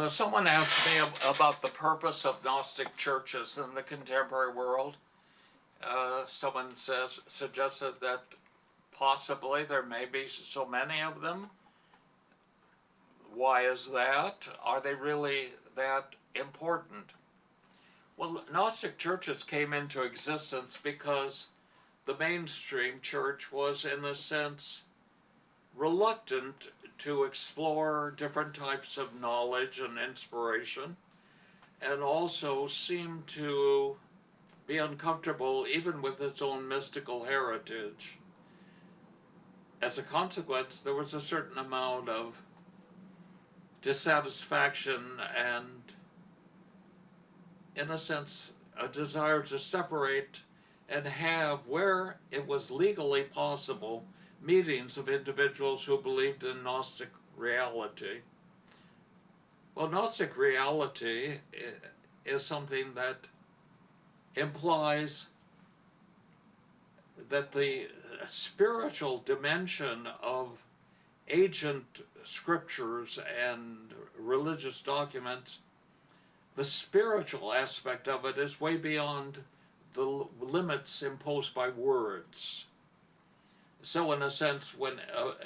Someone asked me about the purpose of Gnostic churches in the contemporary world. Someone suggested that possibly there may be so many of them. Why is that? Are they really that important? Well, Gnostic churches came into existence because the mainstream church was, in a sense, reluctant to explore different types of knowledge and inspiration, and also seemed to be uncomfortable even with its own mystical heritage. As a consequence, there was a certain amount of dissatisfaction and, in a sense, a desire to separate and have, where it was legally possible, meetings of individuals who believed in Gnostic reality. Well, Gnostic reality is something that implies that the spiritual dimension of ancient scriptures and religious documents, the spiritual aspect of it is way beyond the limits imposed by words. So in a sense, when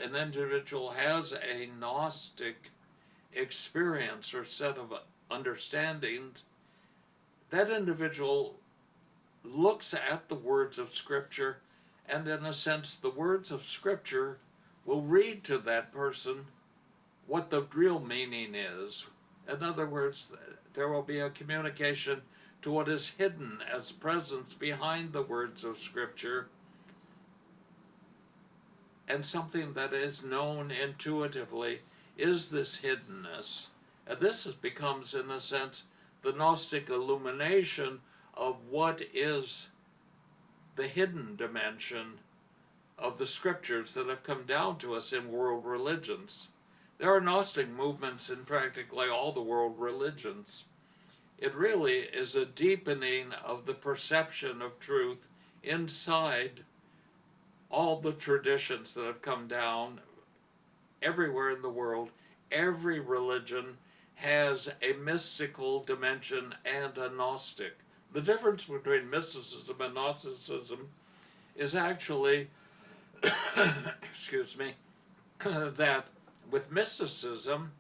an individual has a Gnostic experience or set of understandings, that individual looks at the words of Scripture, and in a sense, the words of Scripture will read to that person what the real meaning is. In other words, there will be a communication to what is hidden as presence behind the words of Scripture, and something that is known intuitively is this hiddenness. And this becomes, in a sense, the Gnostic illumination of what is the hidden dimension of the scriptures that have come down to us in world religions. There are Gnostic movements in practically all the world religions. It really is a deepening of the perception of truth inside all the traditions that have come down everywhere in the world. Every religion has a mystical dimension and a Gnostic. The difference between mysticism and Gnosticism is actually, excuse me, that with mysticism,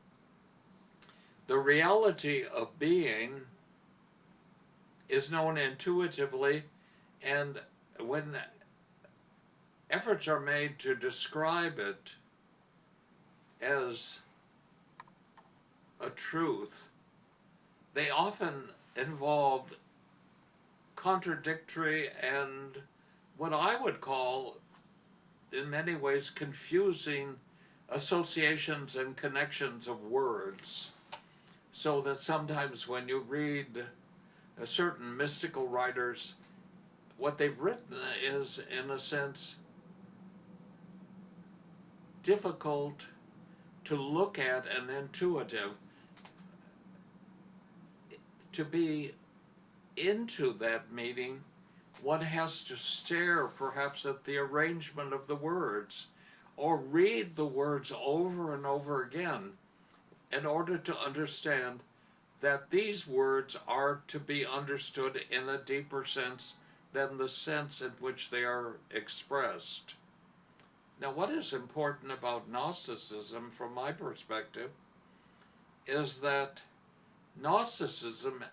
the reality of being is known intuitively, and when efforts are made to describe it as a truth, they often involve contradictory and what I would call, in many ways, confusing associations and connections of words. So that sometimes when you read certain mystical writers, what they've written is, in a sense, difficult to look at and intuitive. To be into that meaning, one has to stare perhaps at the arrangement of the words, or read the words over and over again in order to understand that these words are to be understood in a deeper sense than the sense in which they are expressed. Now, what is important about Gnosticism, from my perspective, is that Gnosticism,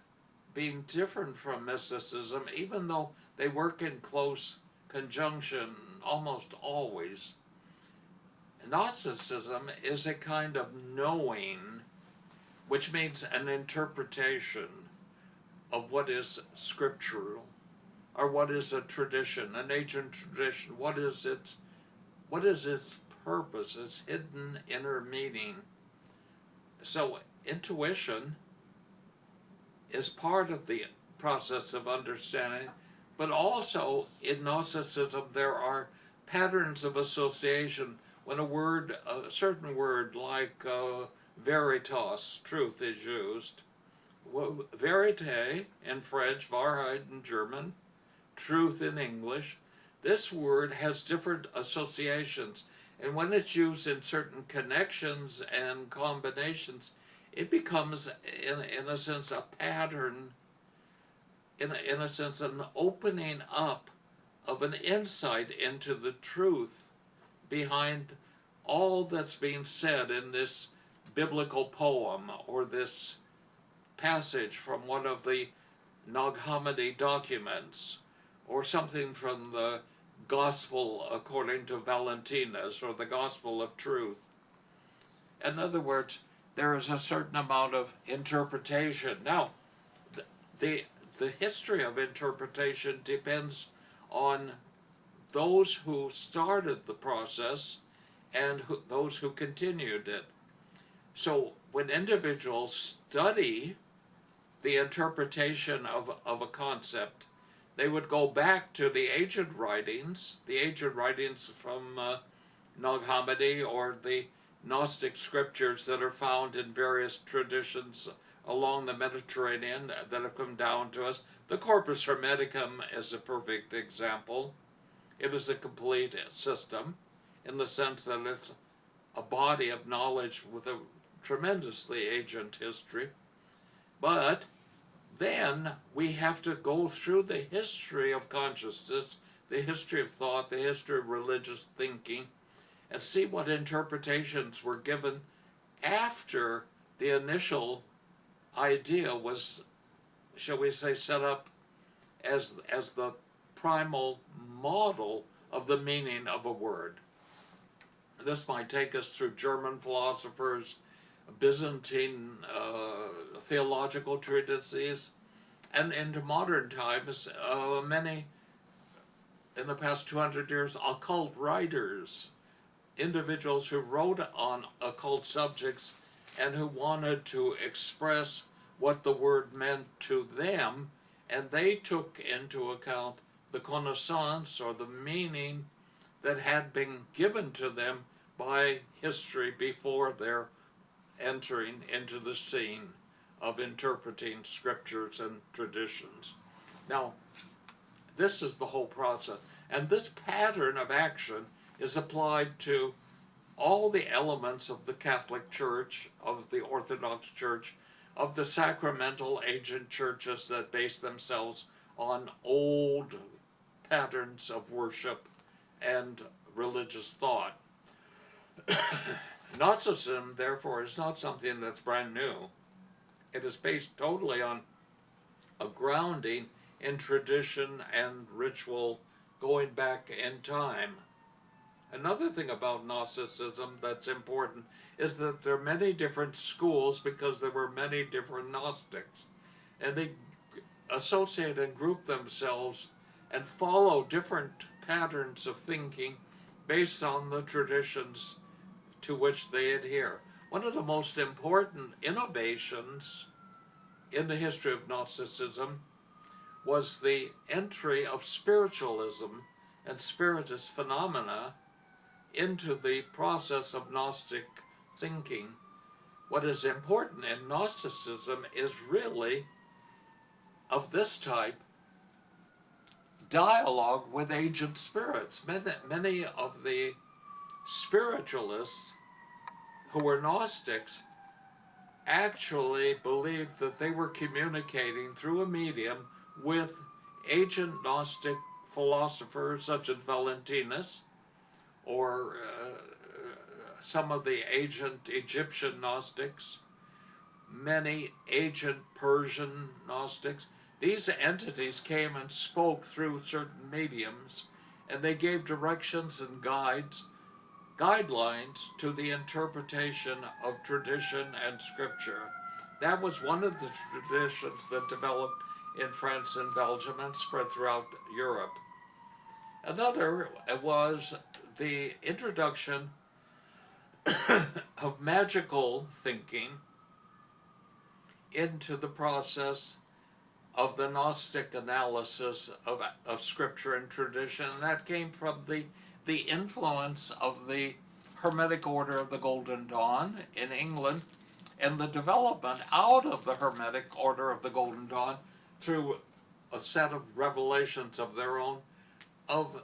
being different from mysticism, even though they work in close conjunction almost always, Gnosticism is a kind of knowing, which means an interpretation of what is scriptural, or what is a tradition, an ancient tradition. What is its purpose, its hidden inner meaning? So intuition is part of the process of understanding, but also in Gnosticism there are patterns of association. When a certain word like veritas, truth, is used, verite in French, Wahrheit in German, truth in English, this word has different associations, and when it's used in certain connections and combinations, it becomes, in a sense, a pattern, in a sense, an opening up of an insight into the truth behind all that's being said in this biblical poem or this passage from one of the Nag Hammadi documents or something from the Gospel according to Valentinus or the Gospel of Truth. In other words, there is a certain amount of interpretation. Now, the history of interpretation depends on those who started the process and those who continued it. So when individuals study the interpretation of a concept, they would go back to the ancient writings from Nag Hammadi or the Gnostic scriptures that are found in various traditions along the Mediterranean that have come down to us. The Corpus Hermeticum is a perfect example. It is a complete system in the sense that it's a body of knowledge with a tremendously ancient history. But then we have to go through the history of consciousness, the history of thought, the history of religious thinking, and see what interpretations were given after the initial idea was, shall we say, set up as the primal model of the meaning of a word. This might take us through German philosophers, Byzantine theological treatises, and into modern times, many, in the past 200 years, occult writers, individuals who wrote on occult subjects and who wanted to express what the word meant to them, and they took into account the connaissance or the meaning that had been given to them by history before their entering into the scene of interpreting scriptures and traditions. Now, this is the whole process, and this pattern of action is applied to all the elements of the Catholic Church, of the Orthodox Church, of the sacramental ancient churches that base themselves on old patterns of worship and religious thought. Gnosticism, therefore, is not something that's brand new. It is based totally on a grounding in tradition and ritual going back in time. Another thing about Gnosticism that's important is that there are many different schools because there were many different Gnostics. And they associate and group themselves and follow different patterns of thinking based on the traditions to which they adhere. One of the most important innovations in the history of Gnosticism was the entry of spiritualism and spiritist phenomena into the process of Gnostic thinking. What is important in Gnosticism is really, of this type, dialogue with ancient spirits. Many of the spiritualists who were Gnostics actually believed that they were communicating through a medium with ancient Gnostic philosophers such as Valentinus or some of the ancient Egyptian Gnostics, many ancient Persian Gnostics. These entities came and spoke through certain mediums, and they gave directions and guidelines to the interpretation of tradition and scripture. That was one of the traditions that developed in France and Belgium and spread throughout Europe. Another was the introduction of magical thinking into the process of the Gnostic analysis of scripture and tradition. And that came from the influence of the Hermetic Order of the Golden Dawn in England and the development out of the Hermetic Order of the Golden Dawn through a set of revelations of their own, of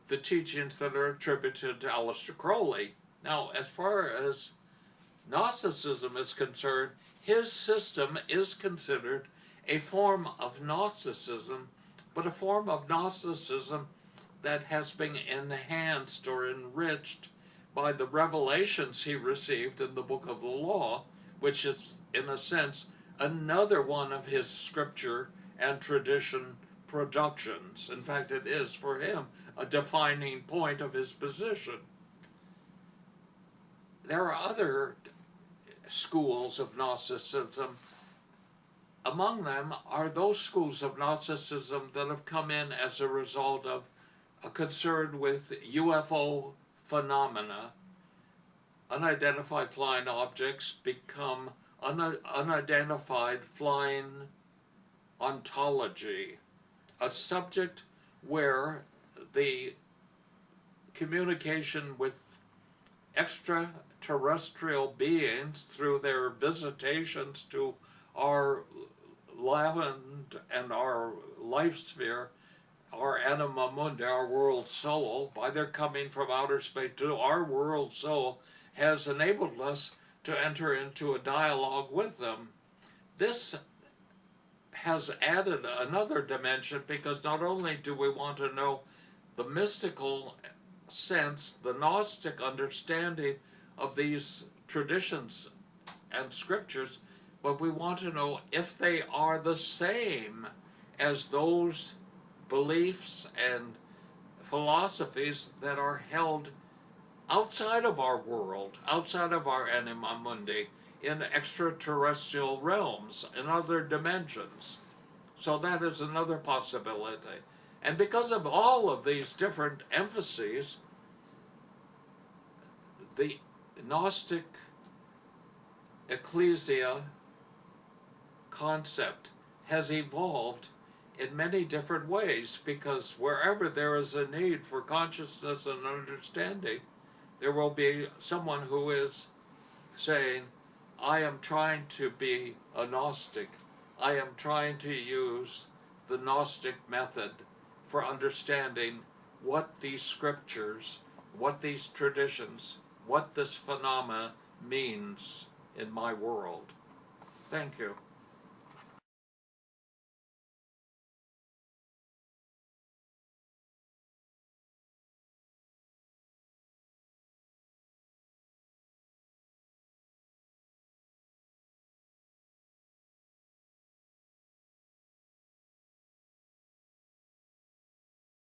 the teachings that are attributed to Aleister Crowley. Now, as far as Gnosticism is concerned, his system is considered a form of Gnosticism, but a form of Gnosticism that has been enhanced or enriched by the revelations he received in the Book of the Law, which is, in a sense, another one of his scripture and tradition productions. In fact, it is, for him, a defining point of his position. There are other schools of Gnosticism. Among them are those schools of Gnosticism that have come in as a result of a concern with UFO phenomena. Unidentified flying objects become unidentified flying ontology, a subject where the communication with extraterrestrial beings through their visitations to our land and our life sphere, our anima mundi, our world soul, by their coming from outer space to our world soul, has enabled us to enter into a dialogue with them. This has added another dimension, because not only do we want to know the mystical sense, the Gnostic understanding of these traditions and scriptures, but we want to know if they are the same as those beliefs and philosophies that are held outside of our world, outside of our anima mundi, in extraterrestrial realms, in other dimensions. So that is another possibility. And because of all of these different emphases, the Gnostic ecclesia concept has evolved in many different ways, because wherever there is a need for consciousness and understanding, there will be someone who is saying, I am trying to be a Gnostic. I am trying to use the Gnostic method for understanding what these scriptures, what these traditions, what this phenomena means in my world. Thank you.